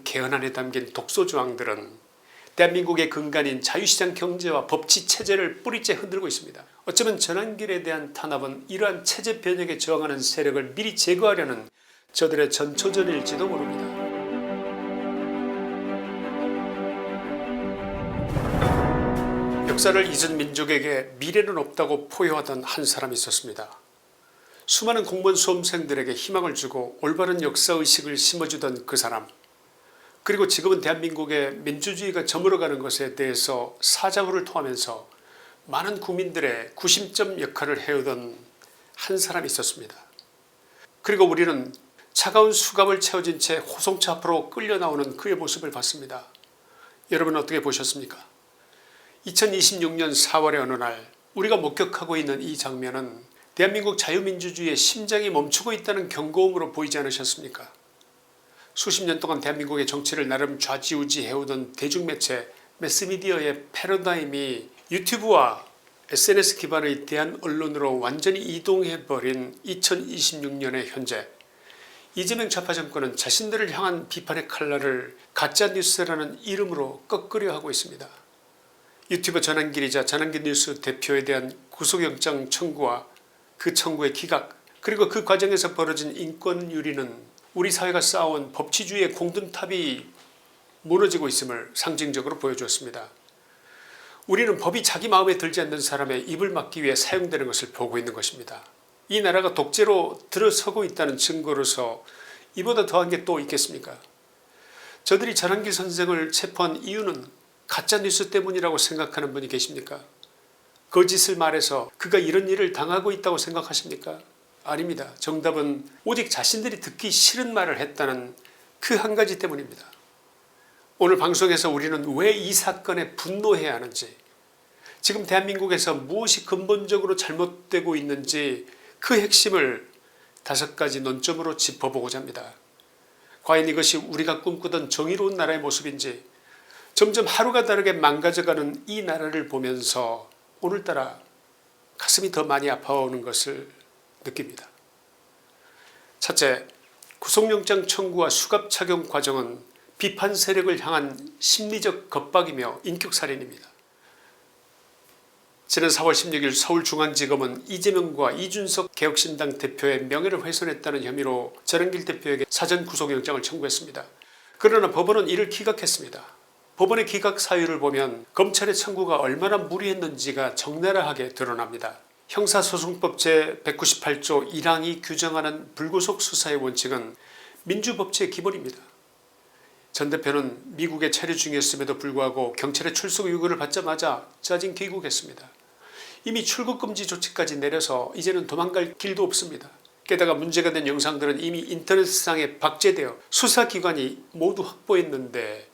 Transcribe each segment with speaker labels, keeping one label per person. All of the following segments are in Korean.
Speaker 1: 개헌안에 담긴 독소 조항들은 대한민국의 근간인 자유시장 경제와 법치 체제를 뿌리째 흔들고 있습니다. 어쩌면 전환길에 대한 탄압은 이러한 체제 변혁에 저항하는 세력을 미리 제거하려는 저들의 전초전일지도 모릅니다. 역사를 잊은 민족에게 미래는 없다고 포효하던 한 사람이 있었습니다. 수많은 공무원 수험생들에게 희망을 주고 올바른 역사의식을 심어주던 그 사람, 그리고 지금은 대한민국의 민주주의가 저물어가는 것에 대해서 사자후를 토하면서 많은 국민들의 구심점 역할을 해오던 한 사람이 있었습니다. 그리고 우리는 차가운 수갑을 채워진 채 호송차 앞으로 끌려 나오는 그의 모습을 봤습니다. 여러분 어떻게 보셨습니까? 2026년 4월의 어느 날 우리가 목격하고 있는 이 장면은 대한민국 자유민주주의의 심장이 멈추고 있다는 경고음으로 보이지 않으셨습니까? 수십 년 동안 대한민국의 정치를 나름 좌지우지해오던 대중매체 매스미디어의 패러다임이 유튜브와 SNS 기반의 대한 언론으로 완전히 이동해버린 2026년의 현재, 이재명 좌파 정권은 자신들을 향한 비판의 칼날을 가짜뉴스라는 이름으로 꺾으려 하고 있습니다. 유튜브 전환길이자 전환길 뉴스 대표에 대한 구속영장 청구와 그 청구의 기각, 그리고 그 과정에서 벌어진 인권유리는 우리 사회가 쌓아온 법치주의의 공든탑이 무너지고 있음을 상징적으로 보여주었습니다. 우리는 법이 자기 마음에 들지 않는 사람의 입을 막기 위해 사용되는 것을 보고 있는 것입니다. 이 나라가 독재로 들어서고 있다는 증거로서 이보다 더한 게 또 있겠습니까? 저들이 전환길 선생을 체포한 이유는 가짜뉴스 때문이라고 생각하는 분이 계십니까? 거짓을 말해서 그가 이런 일을 당하고 있다고 생각하십니까? 아닙니다. 정답은 오직 자신들이 듣기 싫은 말을 했다는 그 한 가지 때문입니다. 오늘 방송에서 우리는 왜 이 사건에 분노해야 하는지, 지금 대한민국에서 무엇이 근본적으로 잘못되고 있는지 그 핵심을 5가지 논점으로 짚어보고자 합니다. 과연 이것이 우리가 꿈꾸던 정의로운 나라의 모습인지, 점점 하루가 다르게 망가져가는 이 나라를 보면서 오늘따라 가슴이 더 많이 아파오는 것을 느낍니다. 첫째, 구속영장 청구와 수갑 착용 과정은 비판 세력을 향한 심리적 겁박이며 인격살인입니다. 지난 4월 16일 서울중앙지검은 이재명과 이준석 개혁신당 대표의 명예를 훼손했다는 혐의로 전환길 대표에게 사전 구속영장을 청구했습니다. 그러나 법원은 이를 기각했습니다. 법원의 기각 사유를 보면 검찰의 청구가 얼마나 무리했는지가 적나라하게 드러납니다. 형사소송법 제198조 1항이 규정하는 불구속 수사의 원칙은 민주법치의 기본입니다. 전 대표는 미국에 체류 중이었음에도 불구하고 경찰의 출석 요구를 받자마자 짜증 귀국했습니다. 이미 출국금지 조치까지 내려서 이제는 도망갈 길도 없습니다. 게다가 문제가 된 영상들은 이미 인터넷상에 박제되어 수사기관이 모두 확보했는데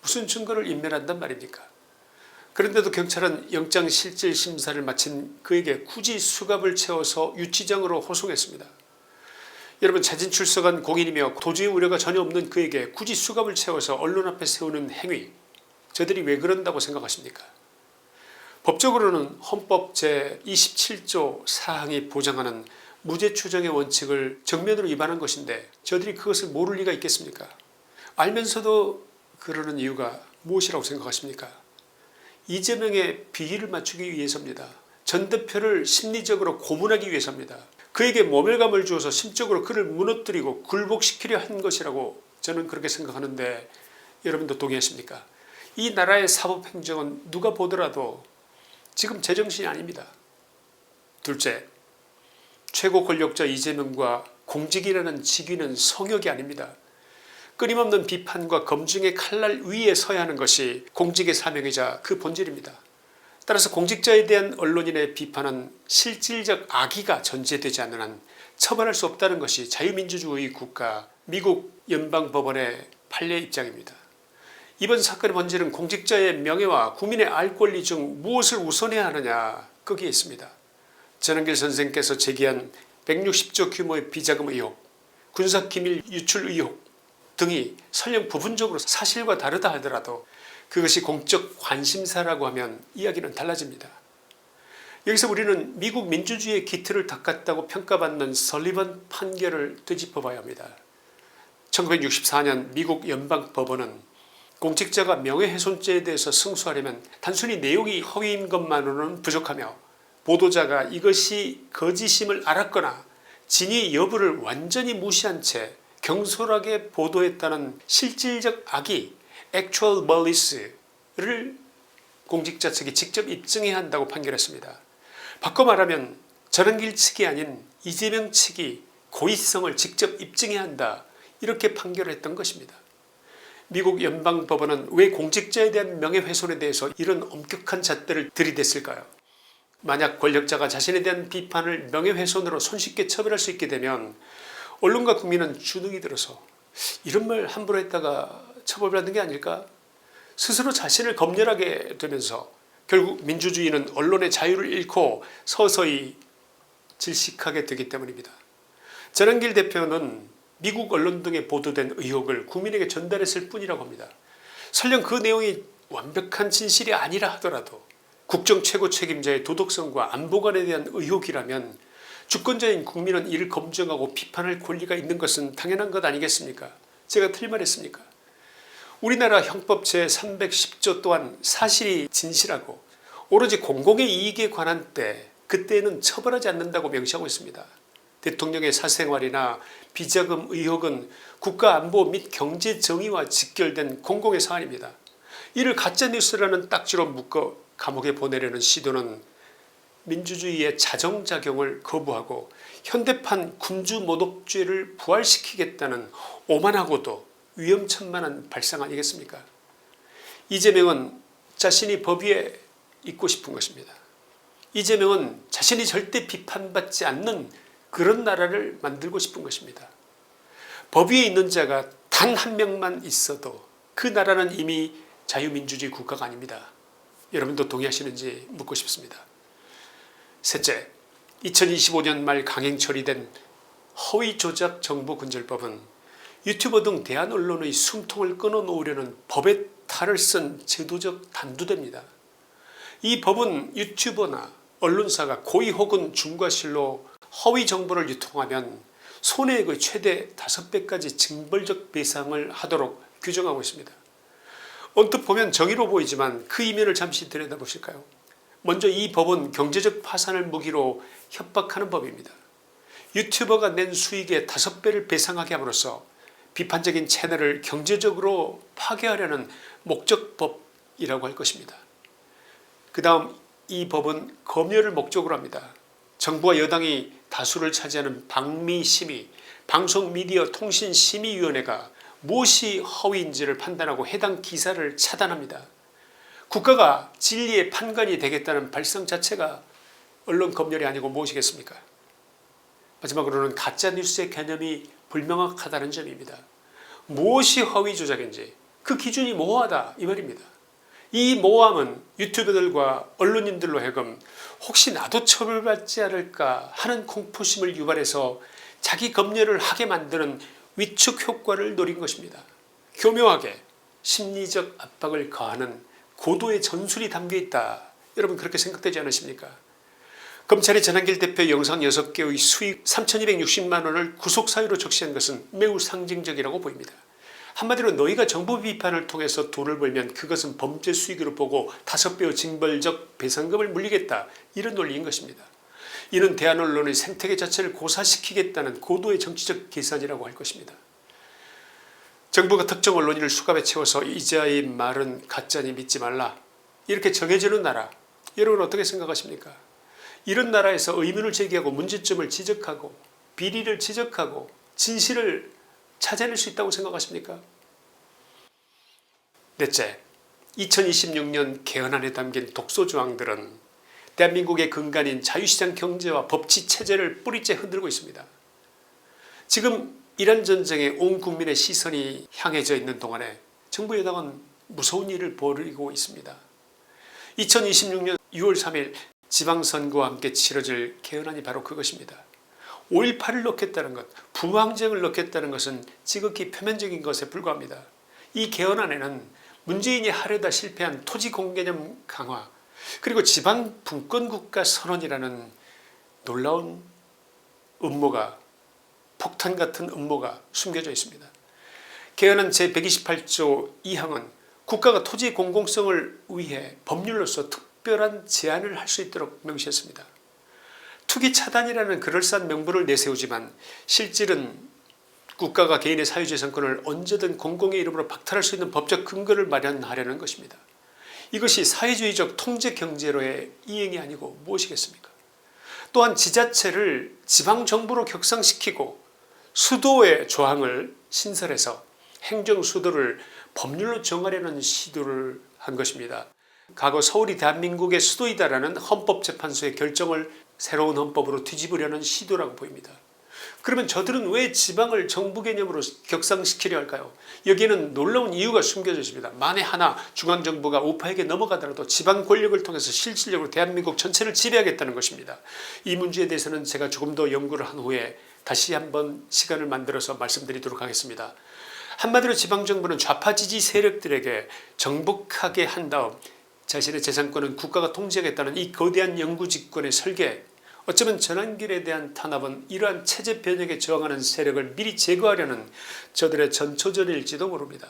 Speaker 1: 무슨 증거를 인멸한단 말입니까? 그런데도 경찰은 영장실질심사를 마친 그에게 굳이 수갑을 채워서 유치장으로 호송했습니다. 여러분, 자진 출석한 공인이며 도주의 우려가 전혀 없는 그에게 굳이 수갑을 채워서 언론 앞에 세우는 행위, 저들이 왜 그런다고 생각하십니까? 법적으로는 헌법 제27조 4항이 보장하는 무죄 추정의 원칙을 정면으로 위반한 것인데 저들이 그것을 모를 리가 있겠습니까? 알면서도 그러는 이유가 무엇이라고 생각하십니까? 이재명의 비위를 맞추기 위해서입니다. 전 대표를 심리적으로 고문하기 위해서입니다. 그에게 모멸감을 주어서 심적으로 그를 무너뜨리고 굴복시키려 한 것이라고 저는 그렇게 생각하는데, 여러분도 동의하십니까? 이 나라의 사법행정은 누가 보더라도 지금 제정신이 아닙니다. 둘째, 최고 권력자 이재명과 공직이라는 직위는 성역이 아닙니다. 끊임없는 비판과 검증의 칼날 위에 서야 하는 것이 공직의 사명이자 그 본질입니다. 따라서 공직자에 대한 언론인의 비판은 실질적 악의가 전제되지 않는 한 처벌할 수 없다는 것이 자유민주주의 국가 미국 연방법원의 판례 입장입니다. 이번 사건의 본질은 공직자의 명예와 국민의 알 권리 중 무엇을 우선해야 하느냐, 거기에 있습니다. 전환길 선생께서 제기한 160조 규모의 비자금 의혹, 군사기밀 유출 의혹 등이 설령 부분적으로 사실과 다르다 하더라도 그것이 공적 관심사라고 하면 이야기는 달라집니다. 여기서 우리는 미국 민주주의의 기틀을 닦았다고 평가받는 설리번 판결을 되짚어 봐야 합니다. 1964년 미국 연방법원은 공직자가 명예훼손죄에 대해서 승소하려면 단순히 내용이 허위인 것만으로는 부족하며 보도자가 이것이 거짓임을 알았거나 진위 여부를 완전히 무시한 채 경솔하게 보도했다는 실질적 악의 actual malice를 공직자 측이 직접 입증해야 한다고 판결했습니다. 바꿔 말하면 전환길 측이 아닌 이재명 측이 고의성을 직접 입증해야 한다, 이렇게 판결했던 것입니다. 미국 연방법원은 왜 공직자에 대한 명예훼손에 대해서 이런 엄격한 잣대를 들이댔을까요? 만약 권력자가 자신에 대한 비판을 명예훼손으로 손쉽게 처벌할 수 있게 되면 언론과 국민은 주눅이 들어서 이런 말 함부로 했다가 처벌받는 게 아닐까? 스스로 자신을 검열하게 되면서 결국 민주주의는 언론의 자유를 잃고 서서히 질식하게 되기 때문입니다. 전환길 대표는 미국 언론 등에 보도된 의혹을 국민에게 전달했을 뿐이라고 합니다. 설령 그 내용이 완벽한 진실이 아니라 하더라도 국정 최고 책임자의 도덕성과 안보관에 대한 의혹이라면 주권자인 국민은 이를 검증하고 비판할 권리가 있는 것은 당연한 것 아니겠습니까? 제가 틀말했습니까? 우리나라 형법 제310조 또한 사실이 진실하고 오로지 공공의 이익에 관한 때 그때는 처벌하지 않는다고 명시하고 있습니다. 대통령의 사생활이나 비자금 의혹은 국가안보 및 경제정의와 직결된 공공의 사안입니다. 이를 가짜뉴스라는 딱지로 묶어 감옥에 보내려는 시도는 민주주의의 자정작용을 거부하고 현대판 군주모독죄를 부활시키겠다는 오만하고도 위험천만한 발상 아니겠습니까? 이재명은 자신이 법 위에 있고 싶은 것입니다. 이재명은 자신이 절대 비판받지 않는 그런 나라를 만들고 싶은 것입니다. 법 위에 있는 자가 단 한 명만 있어도 그 나라는 이미 자유민주주의 국가가 아닙니다. 여러분도 동의하시는지 묻고 싶습니다. 셋째, 2025년 말 강행 처리된 허위조작 정보근절법은 유튜버 등 대한언론의 숨통을 끊어놓으려는 법의 탈을 쓴 제도적 단두대입니다. 이 법은 유튜버나 언론사가 고의 혹은 중과실로 허위 정보를 유통하면 손해액의 최대 5배까지 징벌적 배상을 하도록 규정하고 있습니다. 언뜻 보면 정의로 보이지만 그 이면을 잠시 들여다보실까요? 먼저 이 법은 경제적 파산을 무기로 협박하는 법입니다. 유튜버가 낸 수익의 5배를 배상하게 함으로써 비판적인 채널을 경제적으로 파괴하려는 목적법이라고 할 것입니다. 그 다음 이 법은 검열을 목적으로 합니다. 정부와 여당이 다수를 차지하는 방미심의 방송미디어통신심의위원회가 무엇이 허위인지를 판단하고 해당 기사를 차단합니다. 국가가 진리의 판관이 되겠다는 발상 자체가 언론 검열이 아니고 무엇이겠습니까? 마지막으로는 가짜뉴스의 개념이 불명확하다는 점입니다. 무엇이 허위 조작인지 그 기준이 모호하다 이 말입니다. 이 모호함은 유튜버들과 언론인들로 하여금 혹시 나도 처벌받지 않을까 하는 공포심을 유발해서 자기 검열을 하게 만드는 위축 효과를 노린 것입니다. 교묘하게 심리적 압박을 가하는 고도의 전술이 담겨있다. 여러분 그렇게 생각되지 않으십니까? 검찰이 전환길 대표 영상 6개의 수익 3,260만 원을 구속사유로 적시한 것은 매우 상징적이라고 보입니다. 한마디로 너희가 정부 비판을 통해서 돈을 벌면 그것은 범죄 수익으로 보고 5배의 징벌적 배상금을 물리겠다, 이런 논리인 것입니다. 이는 대한언론의 생태계 자체를 고사시키겠다는 고도의 정치적 계산이라고 할 것입니다. 정부가 특정 언론인을 수갑에 채워서 이자의 말은 가짜니 믿지 말라, 이렇게 정해지는 나라, 여러분 어떻게 생각하십니까? 이런 나라에서 의문을 제기하고 문제점을 지적하고 비리를 지적하고 진실을 찾아낼 수 있다고 생각하십니까? 넷째, 2026년 개헌안에 담긴 독소조항들은 대한민국의 근간인 자유시장 경제와 법치체제를 뿌리째 흔들고 있습니다. 지금 이란 전쟁에 온 국민의 시선이 향해져 있는 동안에 정부 여당은 무서운 일을 벌이고 있습니다. 2026년 6월 3일 지방선거와 함께 치러질 개헌안이 바로 그것입니다. 5.18을 넣겠다는 것, 부항쟁을 넣겠다는 것은 지극히 표면적인 것에 불과합니다. 이 개헌안에는 문재인이 하려다 실패한 토지공개념 강화, 그리고 지방분권국가 선언이라는 놀라운 음모가, 폭탄 같은 음모가 숨겨져 있습니다. 개헌안 제128조 2항은 국가가 토지의 공공성을 위해 법률로서 특별한 제한을 할 수 있도록 명시했습니다. 투기 차단이라는 그럴싸한 명분을 내세우지만 실질은 국가가 개인의 사유재산권을 언제든 공공의 이름으로 박탈할 수 있는 법적 근거를 마련하려는 것입니다. 이것이 사회주의적 통제경제로의 이행이 아니고 무엇이겠습니까? 또한 지자체를 지방정부로 격상시키고 수도의 조항을 신설해서 행정수도를 법률로 정하려는 시도를 한 것입니다. 과거 서울이 대한민국의 수도이다라는 헌법재판소의 결정을 새로운 헌법으로 뒤집으려는 시도라고 보입니다. 그러면 저들은 왜 지방을 정부 개념으로 격상시키려 할까요? 여기에는 놀라운 이유가 숨겨져 있습니다. 만에 하나 중앙정부가 우파에게 넘어가더라도 지방 권력을 통해서 실질적으로 대한민국 전체를 지배하겠다는 것입니다. 이 문제에 대해서는 제가 조금 더 연구를 한 후에 다시 한번 시간을 만들어서 말씀드리도록 하겠습니다. 한마디로 지방정부는 좌파 지지 세력들에게 정복하게 한 다음 자신의 재산권은 국가가 통제하겠다는 이 거대한 영구집권의 설계, 어쩌면 전환길에 대한 탄압은 이러한 체제 변혁에 저항하는 세력을 미리 제거하려는 저들의 전초전일지도 모릅니다.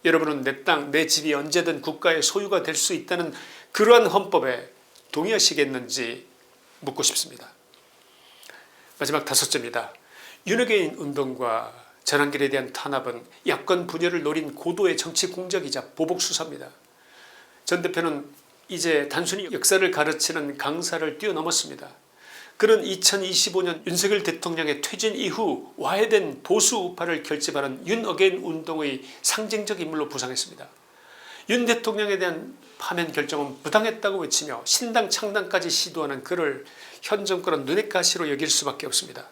Speaker 1: 여러분은 내 땅, 내 집이 언제든 국가의 소유가 될 수 있다는 그러한 헌법에 동의하시겠는지 묻고 싶습니다. 마지막 5점입니다. 윤핵인 운동과 전환길에 대한 탄압은 야권 분열을 노린 고도의 정치 공작이자 보복수사입니다. 전 대표는 이제 단순히 역사를 가르치는 강사를 뛰어넘었습니다. 그는 2025년 윤석열 대통령의 퇴진 이후 와해된 보수 우파를 결집하는 윤어게인 운동의 상징적 인물로 부상했습니다. 윤 대통령에 대한 파면 결정은 부당했다고 외치며 신당 창당까지 시도하는 그를 현 정권은 눈엣 가시로 여길 수밖에 없습니다.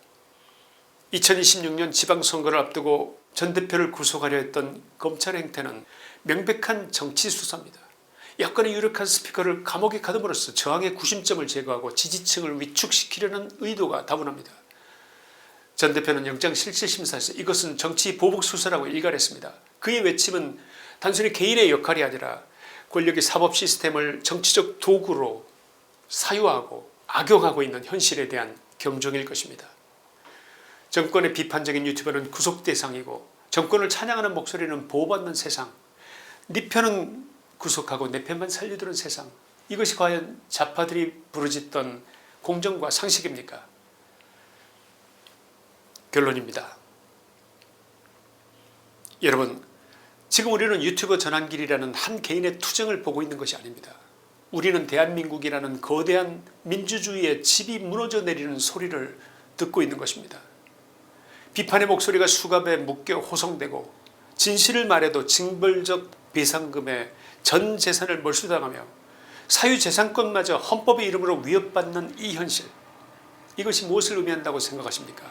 Speaker 1: 2026년 지방선거를 앞두고 전 대표를 구속하려 했던 검찰의 행태는 명백한 정치수사입니다. 야권의 유력한 스피커를 감옥에 가둠으로써 저항의 구심점을 제거하고 지지층을 위축시키려는 의도가 다분합니다. 전 대표는 영장실질심사에서 이것은 정치 보복수사라고 일갈했습니다. 그의 외침은 단순히 개인의 역할이 아니라 권력의 사법 시스템을 정치적 도구로 사유하고 악용하고 있는 현실에 대한 경종일 것입니다. 정권의 비판적인 유튜버는 구속 대상이고 정권을 찬양하는 목소리는 보호받는 세상, 네 편은 구속하고 내 편만 살려두는 세상, 이것이 과연 좌파들이 부르짖던 공정과 상식입니까? 결론입니다. 여러분, 지금 우리는 유튜버 전환길이라는 한 개인의 투정을 보고 있는 것이 아닙니다. 우리는 대한민국이라는 거대한 민주주의의 집이 무너져 내리는 소리를 듣고 있는 것입니다. 비판의 목소리가 수갑에 묶여 호송되고 진실을 말해도 징벌적 배상금에 전 재산을 몰수당하며 사유재산권마저 헌법의 이름으로 위협받는 이 현실, 이것이 무엇을 의미한다고 생각하십니까?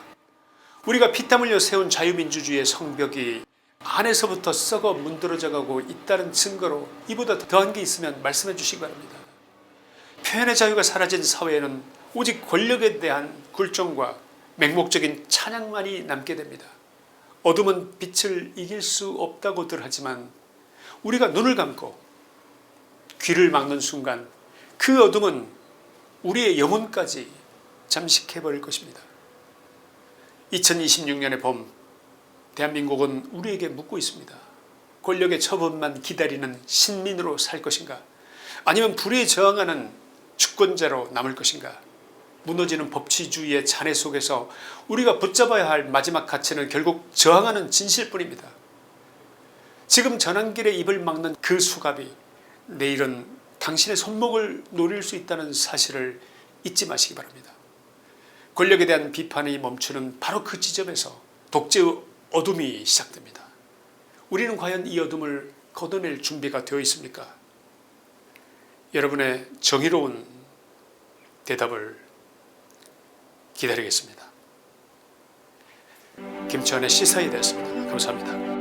Speaker 1: 우리가 피땀 흘려 세운 자유민주주의의 성벽이 안에서부터 썩어 문드러져가고 있다는 증거로 이보다 더한 게 있으면 말씀해 주시기 바랍니다. 표현의 자유가 사라진 사회에는 오직 권력에 대한 굴종과 맹목적인 찬양만이 남게 됩니다. 어둠은 빛을 이길 수 없다고들 하지만 우리가 눈을 감고 귀를 막는 순간 그 어둠은 우리의 영혼까지 잠식해버릴 것입니다. 2026년의 봄, 대한민국은 우리에게 묻고 있습니다. 권력의 처분만 기다리는 신민으로 살 것인가, 아니면 불의에 저항하는 주권자로 남을 것인가. 무너지는 법치주의의 잔해 속에서 우리가 붙잡아야 할 마지막 가치는 결국 저항하는 진실뿐입니다. 지금 전환길의 입을 막는 그 수갑이 내일은 당신의 손목을 노릴 수 있다는 사실을 잊지 마시기 바랍니다. 권력에 대한 비판이 멈추는 바로 그 지점에서 독재의 어둠이 시작됩니다. 우리는 과연 이 어둠을 걷어낼 준비가 되어 있습니까? 여러분의 정의로운 대답을 기다리겠습니다. 김치환의 시사에 대했습니다. 감사합니다.